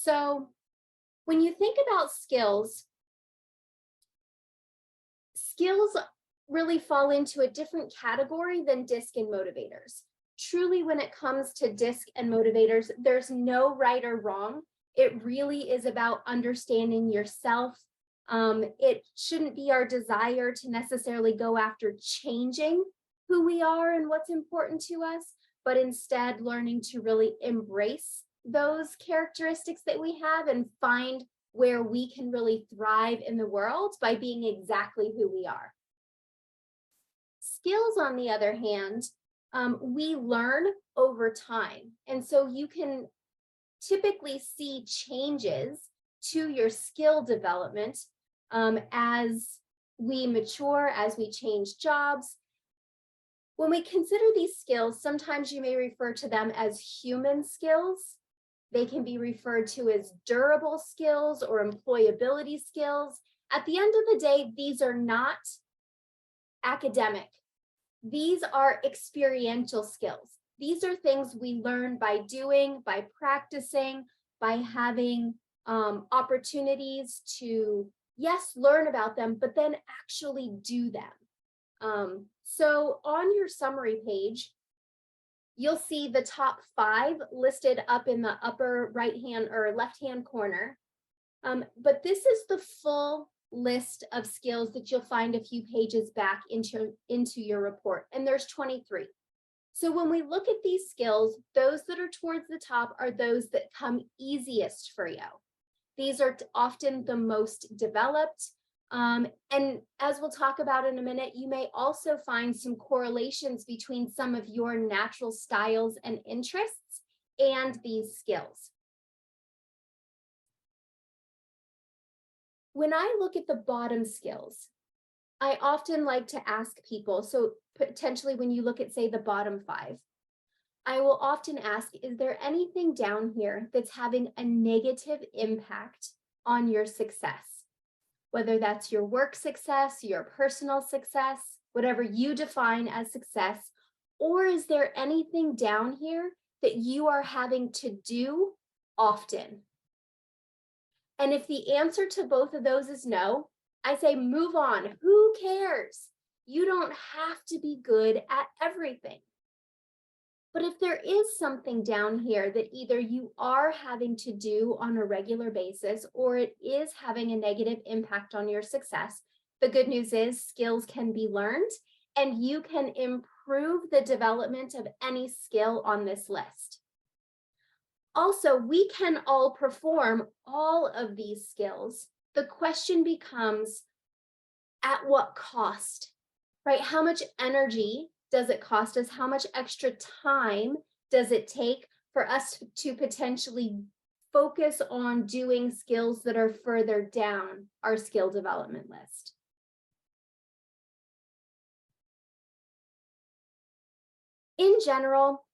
So when you think about skills, skills really fall into a different category than DISC and motivators. Truly, when it comes to DISC and motivators, there's no right or wrong. It really is about understanding yourself. It shouldn't be our desire to necessarily go after changing who we are and what's important to us, but instead learning to really embrace those characteristics that we have and find where we can really thrive in the world by being exactly who we are. Skills, on the other hand, we learn over time. And so you can typically see changes to your skill development as we mature, as we change jobs. When we consider these skills, sometimes you may refer to them as human skills. They can be referred to as durable skills or employability skills. At the end of the day, these are not academic. These are experiential skills. These are things we learn by doing, by practicing, by having opportunities to, yes, learn about them, but then actually do them. So on your summary page, you'll see the top 5 listed up in the upper right-hand or left-hand corner. But this is the full list of skills that you'll find a few pages back into your report, and there's 23. So when we look at these skills, those that are towards the top are those that come easiest for you. These are often the most developed. And as we'll talk about in a minute, you may also find some correlations between some of your natural styles and interests and these skills. When I look at the bottom skills, I often like to ask people, so potentially when you look at, say, the bottom 5, I will often ask, is there anything down here that's having a negative impact on your success? Whether that's your work success, your personal success, whatever you define as success, or is there anything down here that you are having to do often? And if the answer to both of those is no, I say move on. Who cares? You don't have to be good at everything. But if there is something down here that either you are having to do on a regular basis or it is having a negative impact on your success, the good news is skills can be learned and you can improve the development of any skill on this list. Also, we can all perform all of these skills. The question becomes, at what cost, right? How much energy does it cost us? How much extra time does it take for us to potentially focus on doing skills that are further down our skill development list? In general,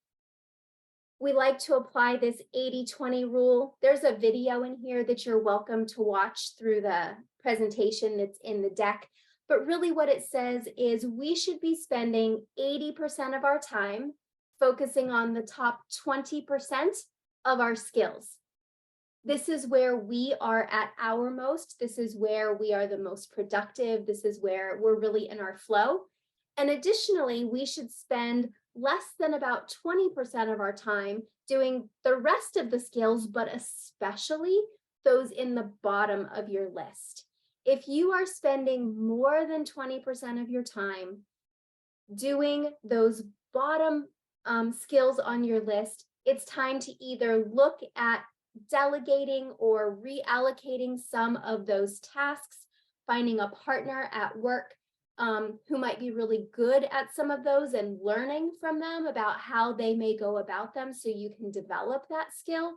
we like to apply this 80-20 rule. There's a video in here that you're welcome to watch through the presentation that's in the deck. But really what it says is we should be spending 80% of our time focusing on the top 20% of our skills. This is where we are at our most. This is where we are the most productive. This is where we're really in our flow. And additionally, we should spend less than about 20% of our time doing the rest of the skills, but especially those in the bottom of your list. If you are spending more than 20% of your time doing those bottom skills on your list, it's time to either look at delegating or reallocating some of those tasks, finding a partner at work who might be really good at some of those and learning from them about how they may go about them so you can develop that skill.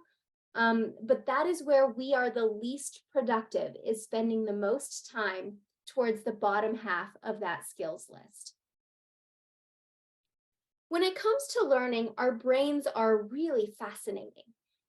But that is where we are the least productive, is spending the most time towards the bottom half of that skills list. When it comes to learning, our brains are really fascinating.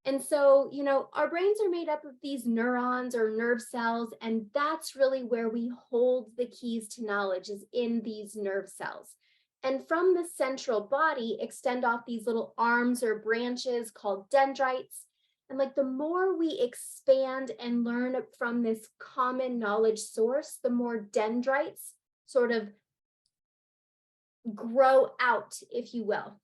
And so, our brains are made up of these neurons or nerve cells, and that's really where we hold the keys to knowledge, is in these nerve cells. And from the central body extend off these little arms or branches called dendrites. And like the more we expand and learn from this common knowledge source, the more dendrites sort of grow out, if you will.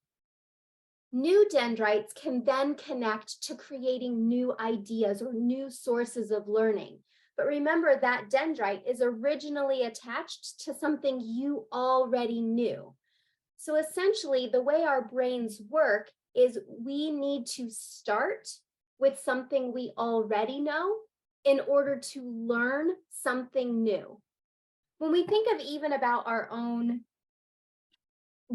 New dendrites can then connect to creating new ideas or new sources of learning. But remember that dendrite is originally attached to something you already knew. So essentially, the way our brains work is we need to start with something we already know in order to learn something new. When we think of even about our own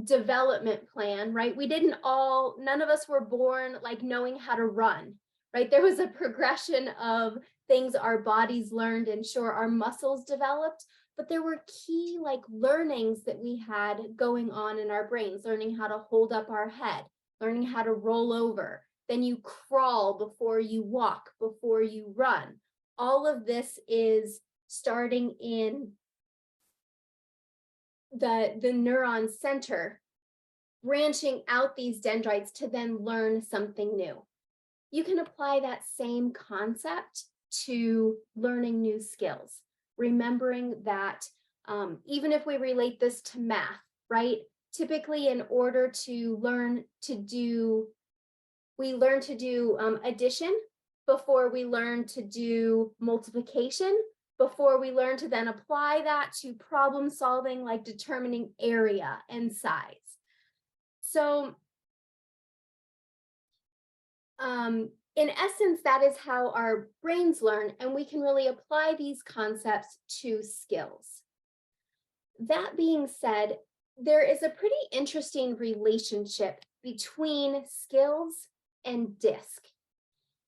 development plan, right? None of us were born like knowing how to run, right? There was a progression of things our bodies learned, and sure, our muscles developed, but there were key like learnings that we had going on in our brains, learning how to hold up our head, learning how to roll over. Then you crawl before you walk, before you run. All of this is starting in the neuron center, branching out these dendrites to then learn something new. You can apply that same concept to learning new skills, remembering that even if we relate this to math, right? Typically, in order to learn to do, we learn to do addition before we learn to do multiplication, before we learn to then apply that to problem solving, like determining area and size. So in essence, that is how our brains learn, and we can really apply these concepts to skills. That being said, there is a pretty interesting relationship between skills and DISC.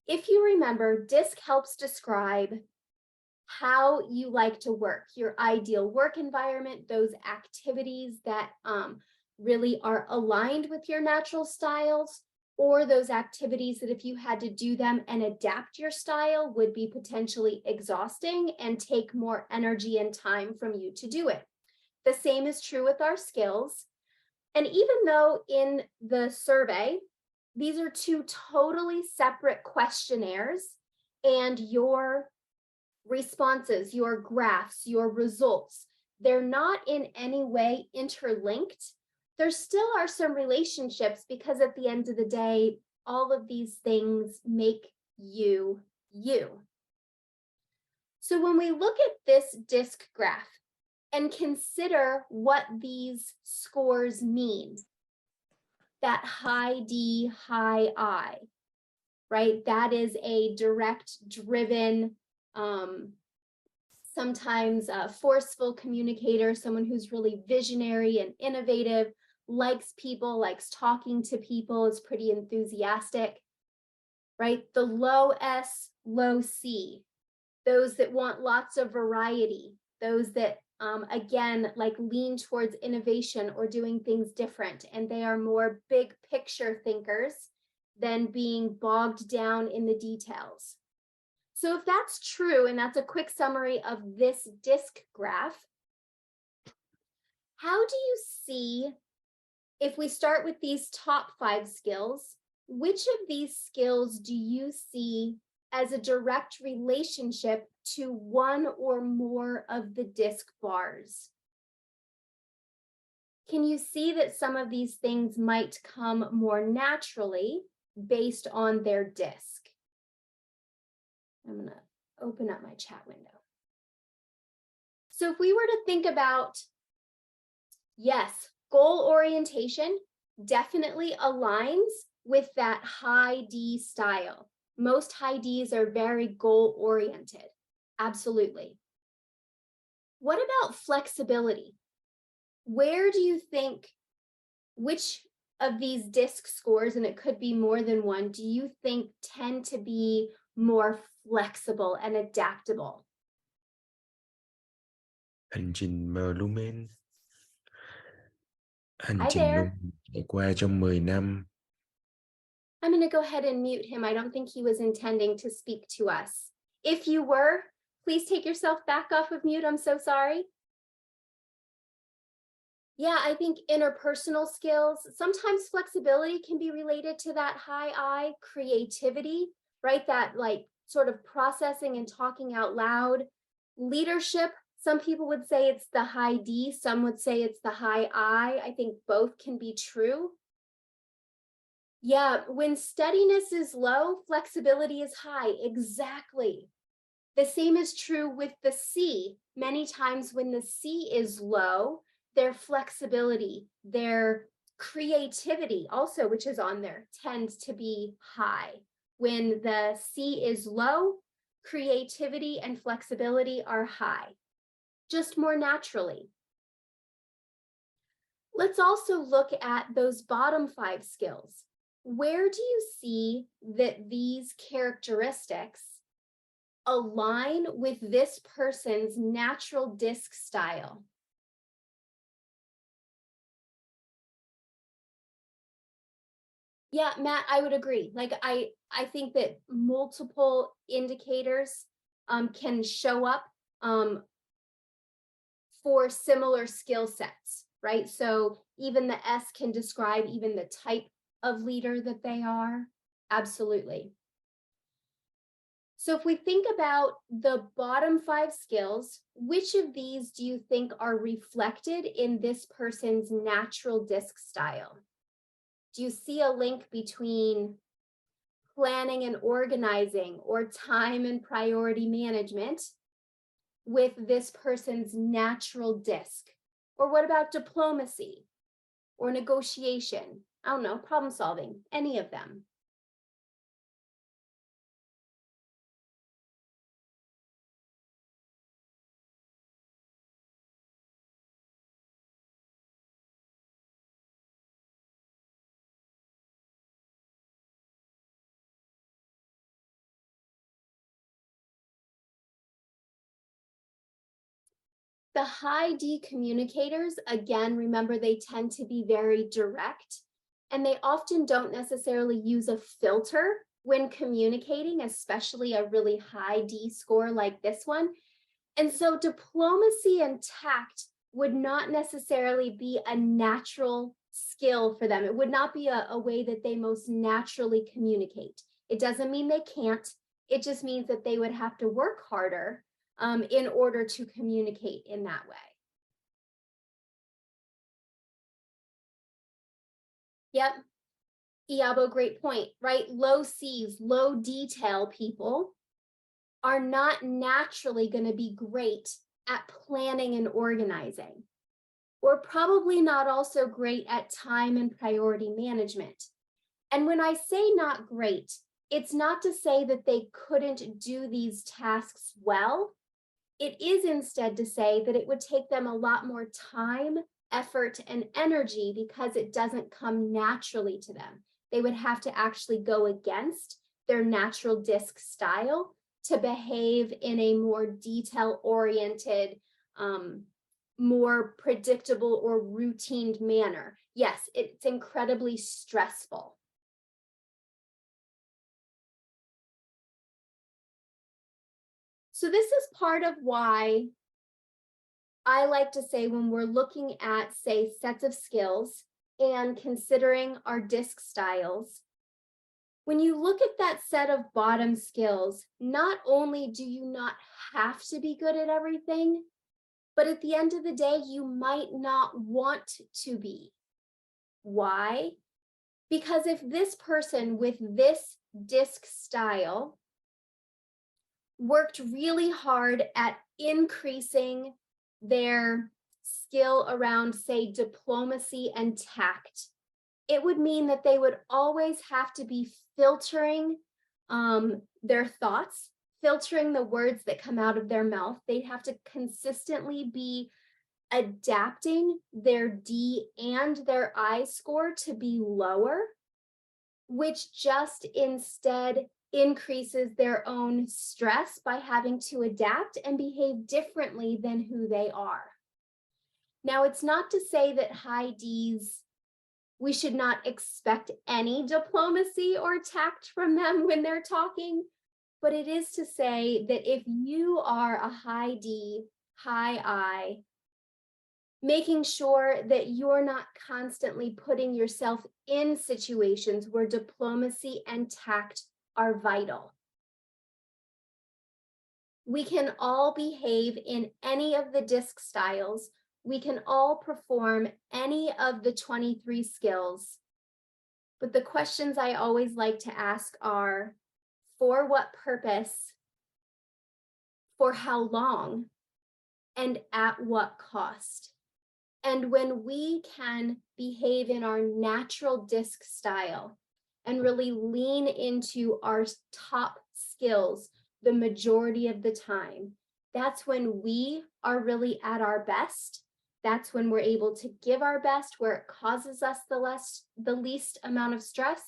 If you remember, DISC helps describe how you like to work, your ideal work environment, those activities that really are aligned with your natural styles, or those activities that if you had to do them and adapt your style would be potentially exhausting and take more energy and time from you to do it. The same is true with our skills. And even though in the survey, these are two totally separate questionnaires, and your responses, your graphs, your results, they're not in any way interlinked. There still are some relationships because at the end of the day, all of these things make you, you. So when we look at this DISC graph and consider what these scores mean, that high D, high I, right? That is a direct, driven, sometimes a forceful communicator, someone who's really visionary and innovative, likes people, likes talking to people, is pretty enthusiastic, right? The low S, low C, those that want lots of variety, those that again, like lean towards innovation or doing things different, and they are more big picture thinkers than being bogged down in the details. So if that's true, and that's a quick summary of this DISC graph, how do you see, if we start with these top 5 skills, which of these skills do you see as a direct relationship to one or more of the DISC bars? Can you see that some of these things might come more naturally based on their DISC? I'm going to open up my chat window. So if we were to think about, yes, goal orientation definitely aligns with that high D style. Most high Ds are very goal oriented. Absolutely. What about flexibility? Where do you think, which of these DISC scores, and it could be more than one, do you think tend to be more flexible and adaptable? Hành trình Lumen. Hành Hi trình there. Lumen trải qua trong 10 năm. I'm going to go ahead and mute him. I don't think he was intending to speak to us. If you were, please take yourself back off of mute. I'm so sorry. Yeah, I think interpersonal skills, sometimes flexibility can be related to that high I, creativity. right? That like sort of processing and talking out loud. Leadership, some people would say it's the high D, some would say it's the high I. I think both can be true. Yeah, when steadiness is low, flexibility is high. Exactly. The same is true with the C. Many times when the C is low, their flexibility, their creativity also, which is on there, tends to be high. When the C is low, creativity and flexibility are high, just more naturally. Let's also look at those bottom 5 skills. Where do you see that these characteristics align with this person's natural disc style? Yeah, Matt, I would agree. Like I think that multiple indicators can show up um, for similar skill sets, right? So even the S can describe even the type of leader that they are. Absolutely. So if we think about the bottom 5 skills, which of these do you think are reflected in this person's natural disc style? Do you see a link between planning and organizing or time and priority management with this person's natural disc? Or what about diplomacy or negotiation? I don't know, problem solving, any of them. The high D communicators, again, remember they tend to be very direct and they often don't necessarily use a filter when communicating, especially a really high D score like this one. And so diplomacy and tact would not necessarily be a natural skill for them. It would not be a way that they most naturally communicate. It doesn't mean they can't. It just means that they would have to work harder in order to communicate in that way. Yep. Iabo, great point, right? Low C's, low detail people are not naturally going to be great at planning and organizing. We're probably not also great at time and priority management. And when I say not great, it's not to say that they couldn't do these tasks well. It is instead to say that it would take them a lot more time, effort, and energy because it doesn't come naturally to them. They would have to actually go against their natural disc style to behave in a more detail-oriented, more predictable or routined manner. Yes, it's incredibly stressful. So this is part of why I like to say when we're looking at, say, sets of skills and considering our disc styles, when you look at that set of bottom skills, not only do you not have to be good at everything, but at the end of the day, you might not want to be. Why? Because if this person with this disc style worked really hard at increasing their skill around, say, diplomacy and tact, it would mean that they would always have to be filtering their thoughts, filtering the words that come out of their mouth. They'd have to consistently be adapting their D and their I score to be lower, which just instead increases their own stress by having to adapt and behave differently than who they are. Now, it's not to say that high Ds, we should not expect any diplomacy or tact from them when they're talking, but it is to say that if you are a high D, high I, making sure that you're not constantly putting yourself in situations where diplomacy and tact are vital. We can all behave in any of the DISC styles. We can all perform any of the 23 skills. But the questions I always like to ask are, for what purpose, for how long, and at what cost? And when we can behave in our natural DISC style and really lean into our top skills the majority of the time, that's when we are really at our best. That's when we're able to give our best, where it causes us the least amount of stress,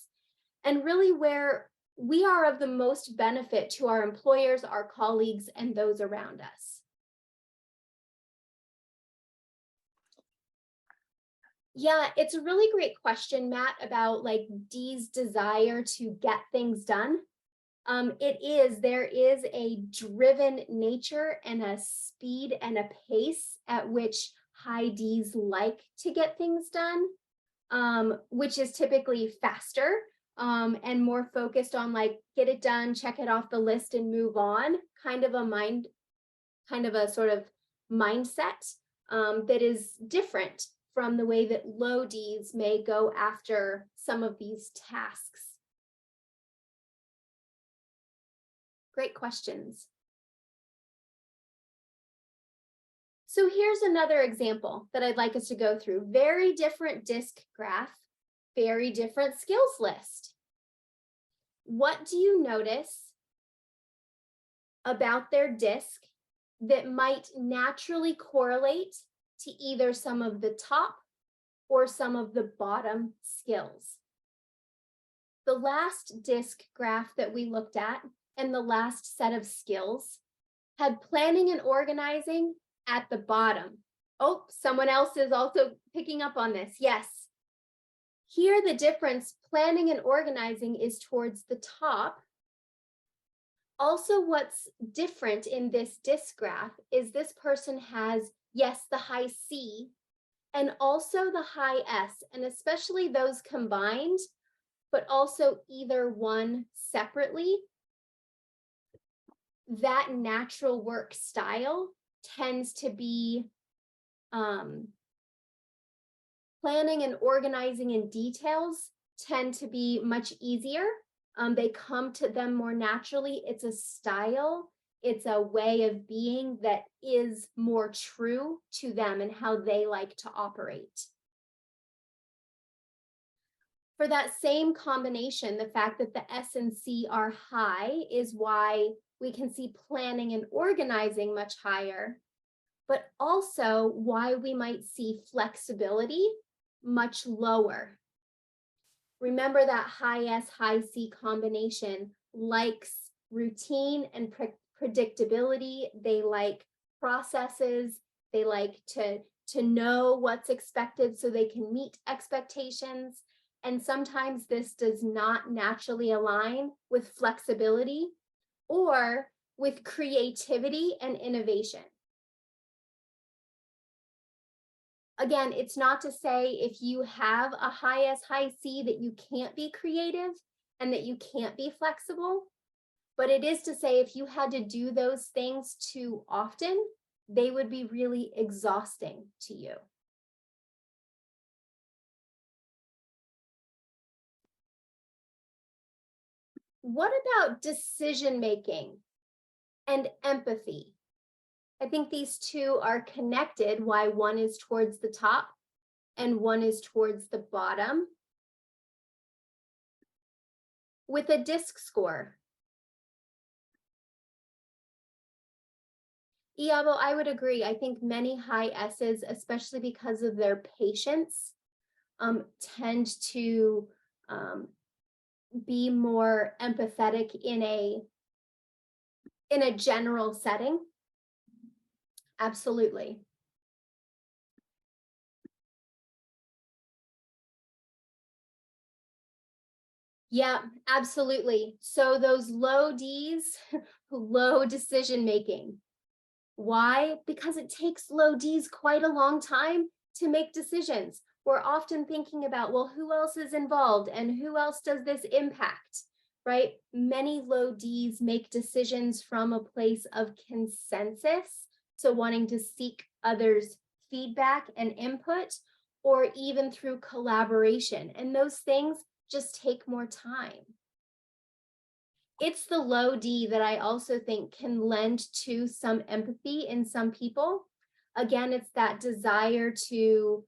and really where we are of the most benefit to our employers, our colleagues, and those around us. Yeah, it's a really great question, Matt, about like Dee's desire to get things done. There is a driven nature and a speed and a pace at which high Ds like to get things done, which is typically faster and more focused on like, get it done, check it off the list and move on, kind of a sort of mindset that is different from the way that low Ds may go after some of these tasks. Great questions. So here's another example that I'd like us to go through. Very different DISC graph, very different skills list. What do you notice about their DISC that might naturally correlate to either some of the top or some of the bottom skills? The last DISC graph that we looked at and the last set of skills had planning and organizing at the bottom. Oh, someone else is also picking up on this. Yes. Here, the difference, planning and organizing, is towards the top. Also, what's different in this DISC graph is this person has, yes, the high C and also the high S, and especially those combined, but also either one separately. That natural work style tends to be planning and organizing in details tend to be much easier. They come to them more naturally. It's a style, it's a way of being that is more true to them and how they like to operate. For that same combination, the fact that the S and C are high is why we can see planning and organizing much higher, but also why we might see flexibility much lower. Remember that high S, high C combination likes routine and predictability. They like processes. They like to know what's expected so they can meet expectations. And sometimes this does not naturally align with flexibility or with creativity and innovation. Again, it's not to say if you have a high S, high C that you can't be creative and that you can't be flexible, but it is to say if you had to do those things too often, they would be really exhausting to you. What about decision-making and empathy? I think these two are connected, why one is towards the top and one is towards the bottom. With a DISC score. Iabo, I would agree. I think many high S's, especially because of their patience, tend to be more empathetic in a general setting. Absolutely. Yeah, absolutely. So those low Ds, low decision making. Why? Because it takes low Ds quite a long time to make decisions. We're often thinking about, well, who else is involved and who else does this impact? right? Many low Ds make decisions from a place of consensus, so wanting to seek others' feedback and input, or even through collaboration. And those things just take more time. It's the low D that I also think can lend to some empathy in some people. Again, it's that desire to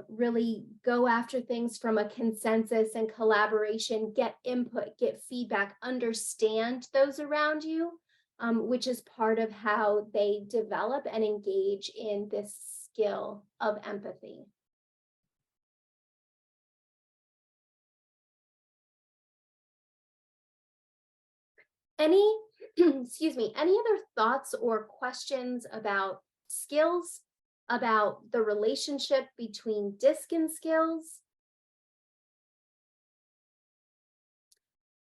really go after things from a consensus and collaboration, get input, get feedback, understand those around you, which is part of how they develop and engage in this skill of empathy. Any, excuse me, any other thoughts or questions about skills, about the relationship between DISC and skills?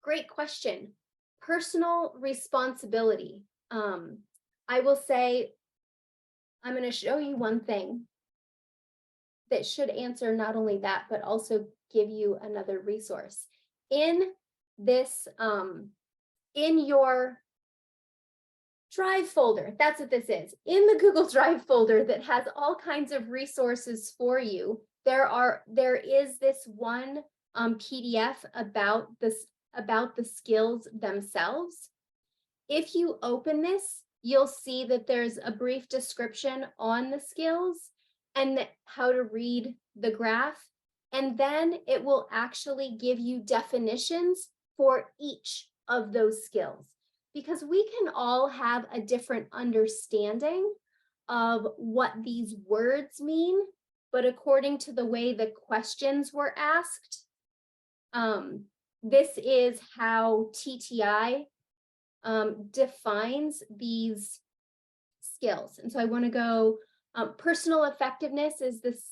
Great question. Personal responsibility. I will say, I'm going to show you one thing that should answer not only that, but also give you another resource. In this, in your Drive folder, that's what this is. In the Google Drive folder that has all kinds of resources for you, there is this one PDF about the skills themselves. If you open this, you'll see that there's a brief description on the skills and how to read the graph. And then it will actually give you definitions for each of those skills, because we can all have a different understanding of what these words mean, but according to the way the questions were asked, this is how TTI defines these skills. And so I want to go, personal effectiveness is this,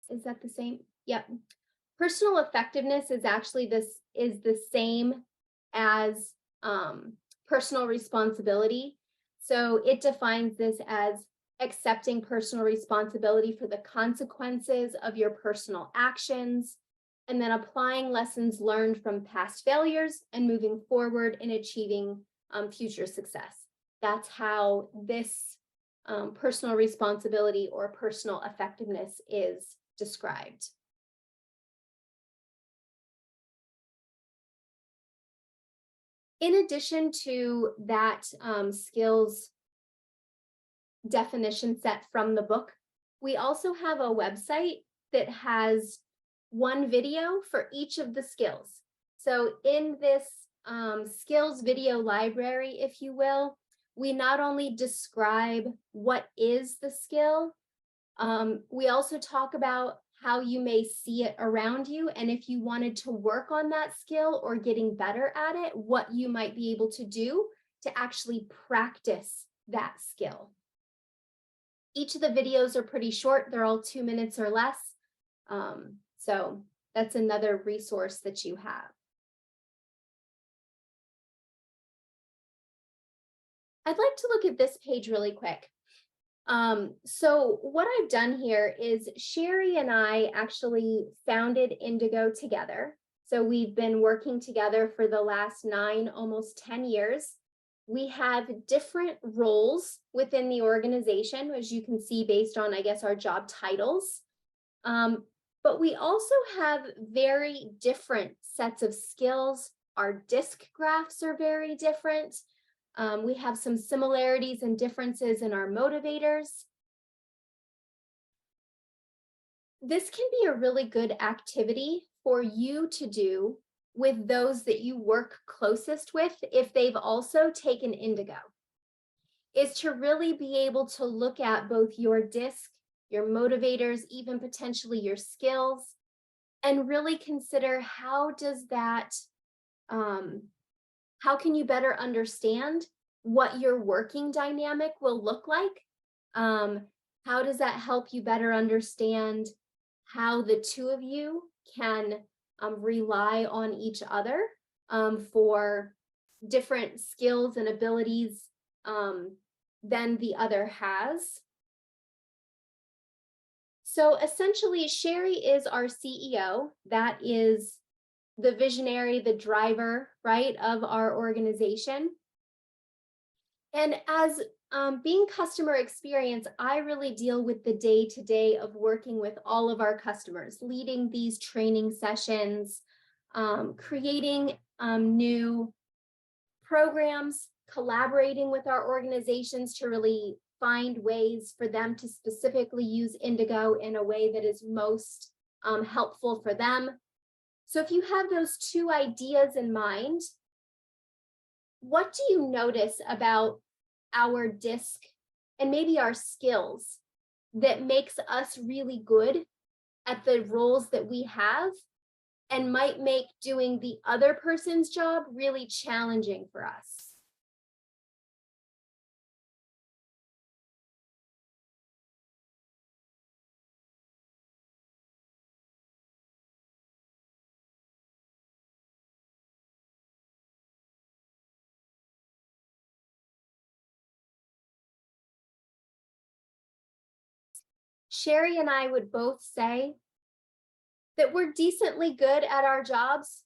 is that the same? Yep. Personal effectiveness is actually the same as personal responsibility. So it defines this as accepting personal responsibility for the consequences of your personal actions, and then applying lessons learned from past failures and moving forward in achieving future success. That's how this personal responsibility or personal effectiveness is described. In addition to that skills definition set from the book, we also have a website that has one video for each of the skills. So in this skills video library, if you will, we not only describe what is the skill, we also talk about how you may see it around you, and if you wanted to work on that skill or getting better at it, what you might be able to do to actually practice that skill. Each of the videos are pretty short. They're all 2 minutes or less. So that's another resource that you have. I'd like to look at this page really quick. So what I've done here is Sherry and I actually founded Indigo together. So we've been working together for the last 9, almost 10 years. We have different roles within the organization, as you can see, based on, I guess, our job titles. But we also have very different sets of skills. Our DISC graphs are very different. We have some similarities and differences in our motivators. This can be a really good activity for you to do with those that you work closest with if they've also taken Indigo, is to really be able to look at both your DISC, your motivators, even potentially your skills, and really consider how does that, how can you better understand what your working dynamic will look like? How does that help you better understand how the two of you can rely on each other for different skills and abilities than the other has? So essentially, Sherry is our CEO. That is the visionary, the driver, right, of our organization. And as being customer experience, I really deal with the day-to-day of working with all of our customers, leading these training sessions, creating new programs, collaborating with our organizations to really find ways for them to specifically use Indigo in a way that is most helpful for them. So if you have those two ideas in mind, what do you notice about our disc and maybe our skills that makes us really good at the roles that we have and might make doing the other person's job really challenging for us? Sherry and I would both say that we're decently good at our jobs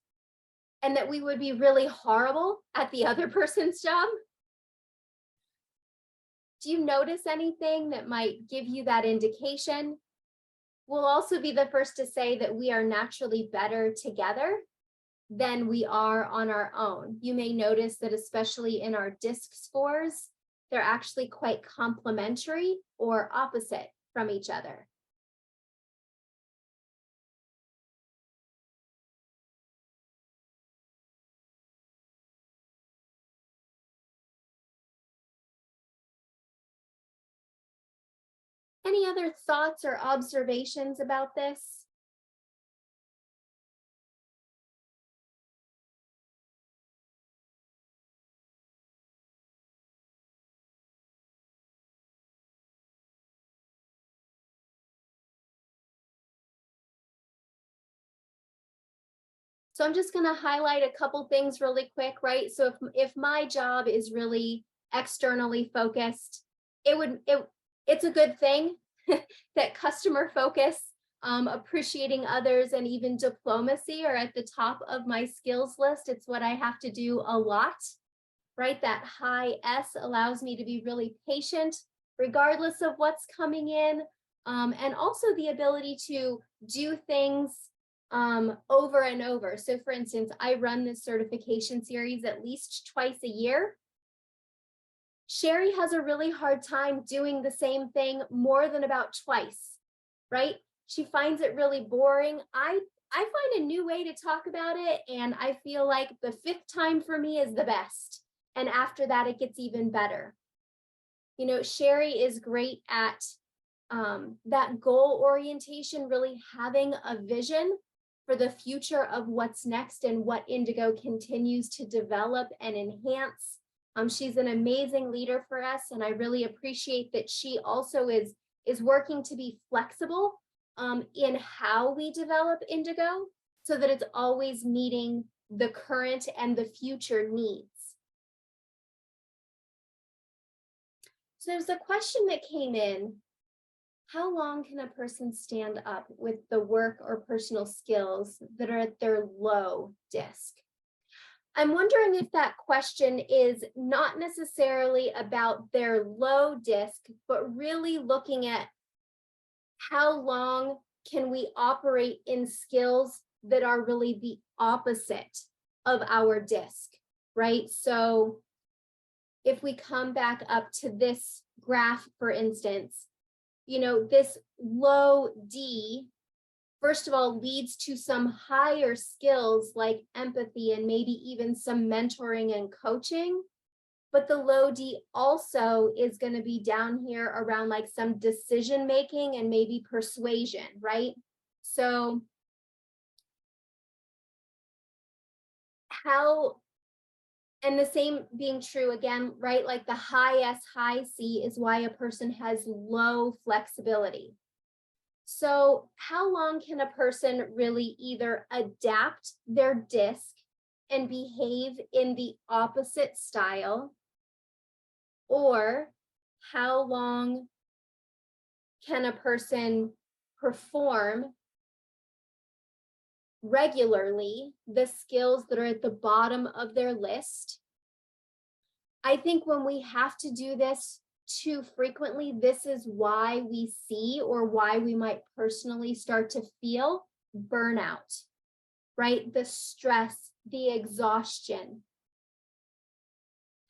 and that we would be really horrible at the other person's job. Do you notice anything that might give you that indication? We'll also be the first to say that we are naturally better together than we are on our own. You may notice that especially in our DISC scores, they're actually quite complementary or opposite from each other. Any other thoughts or observations about this? So I'm just going to highlight a couple things really quick, right? So if my job is really externally focused, it's a good thing that customer focus, appreciating others, and even diplomacy are at the top of my skills list. It's what I have to do a lot, right? That high S allows me to be really patient regardless of what's coming in, and also the ability to do things over and over. So for instance, I run this certification series at least twice a year. Sherry has a really hard time doing the same thing more than about twice, right? She finds it really boring. I find a new way to talk about it, and I feel like the fifth time for me is the best. And after that, it gets even better. You know, Sherry is great at that goal orientation, really having a vision for the future of what's next and what Indigo continues to develop and enhance. She's an amazing leader for us, and I really appreciate that she also is working to be flexible in how we develop Indigo so that it's always meeting the current and the future needs. So there's a question that came in. How long can a person stand up with the work or personal skills that are at their low disc? I'm wondering if that question is not necessarily about their low disc, but really looking at how long can we operate in skills that are really the opposite of our disc, right? So if we come back up to this graph, for instance, you know, this low D, first of all, leads to some higher skills like empathy and maybe even some mentoring and coaching. But the low D also is going to be down here around like some decision making and maybe persuasion, right? So how, and the same being true again, right? Like the high S, high C is why a person has low flexibility. So how long can a person really either adapt their disc and behave in the opposite style, or how long can a person perform regularly the skills that are at the bottom of their list. I think when we have to do this too frequently, this is why we see, or why we might personally start to feel burnout, right? The stress, the exhaustion.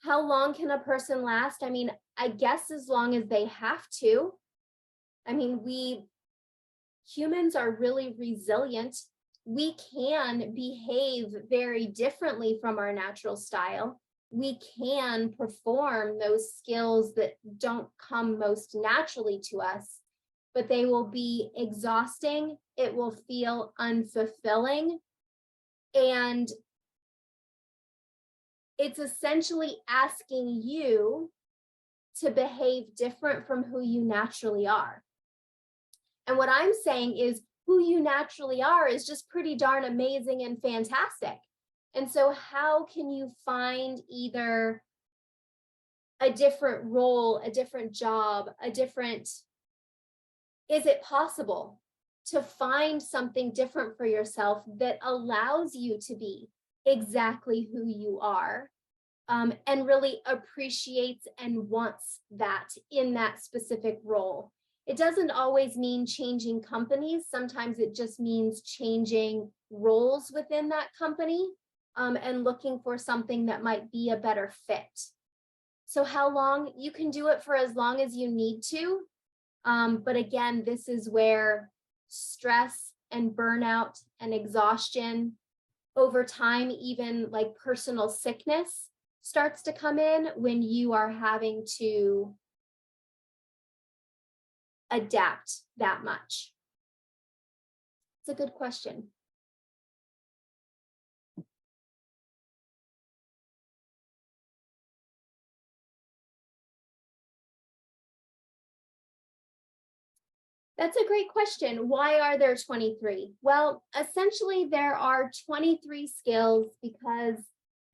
How long can a person last? I mean, I guess as long as they have to. I mean, humans are really resilient. We can behave very differently from our natural style. We can perform those skills that don't come most naturally to us, but they will be exhausting. It will feel unfulfilling. And it's essentially asking you to behave different from who you naturally are. And what I'm saying is, who you naturally are is just pretty darn amazing and fantastic. And so how can you find either a different role, a different job, is it possible to find something different for yourself that allows you to be exactly who you are, and really appreciates and wants that in that specific role? It doesn't always mean changing companies. Sometimes it just means changing roles within that company, and looking for something that might be a better fit. So how long? You can do it for as long as you need to. But again, this is where stress and burnout and exhaustion over time, even like personal sickness, starts to come in when you are having to adapt that much. It's a good question. That's a great question. Why are there 23? Well, essentially, there are 23 skills because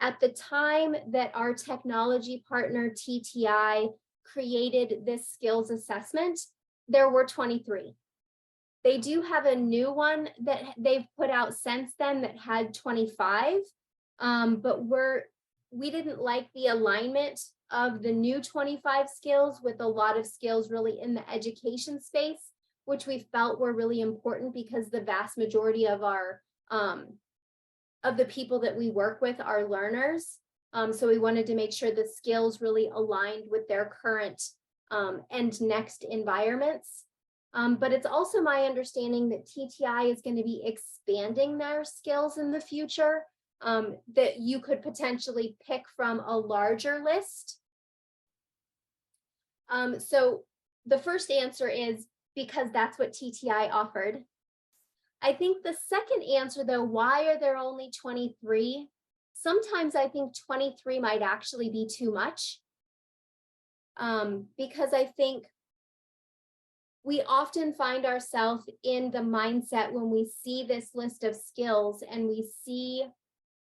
at the time that our technology partner, TTI, created this skills assessment, there were 23. They do have a new one that they've put out since then that had 25, but we didn't like the alignment of the new 25 skills with a lot of skills really in the education space, which we felt were really important because the vast majority of the people that we work with are learners. So we wanted to make sure the skills really aligned with their current and next environments. But it's also my understanding that TTI is going to be expanding their skills in the future, that you could potentially pick from a larger list. So the first answer is because that's what TTI offered. I think the second answer, though, why are there only 23? Sometimes I think 23 might actually be too much, because I think we often find ourselves in the mindset when we see this list of skills and we see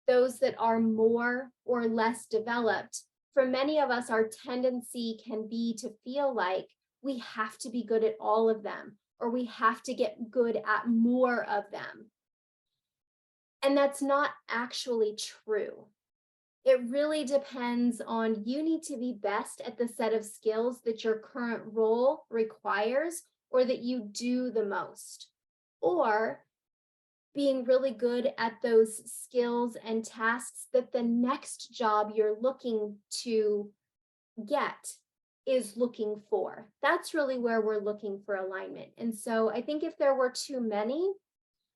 those that are more or less developed. For many of us, our tendency can be to feel like we have to be good at all of them, or we have to get good at more of them. And that's not actually true. It really depends on, you need to be best at the set of skills that your current role requires or that you do the most, or being really good at those skills and tasks that the next job you're looking to get is looking for. That's really where we're looking for alignment. And so I think if there were too many,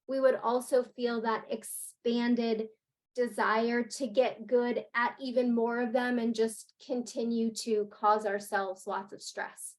we would also feel that expanded desire to get good at even more of them and just continue to cause ourselves lots of stress.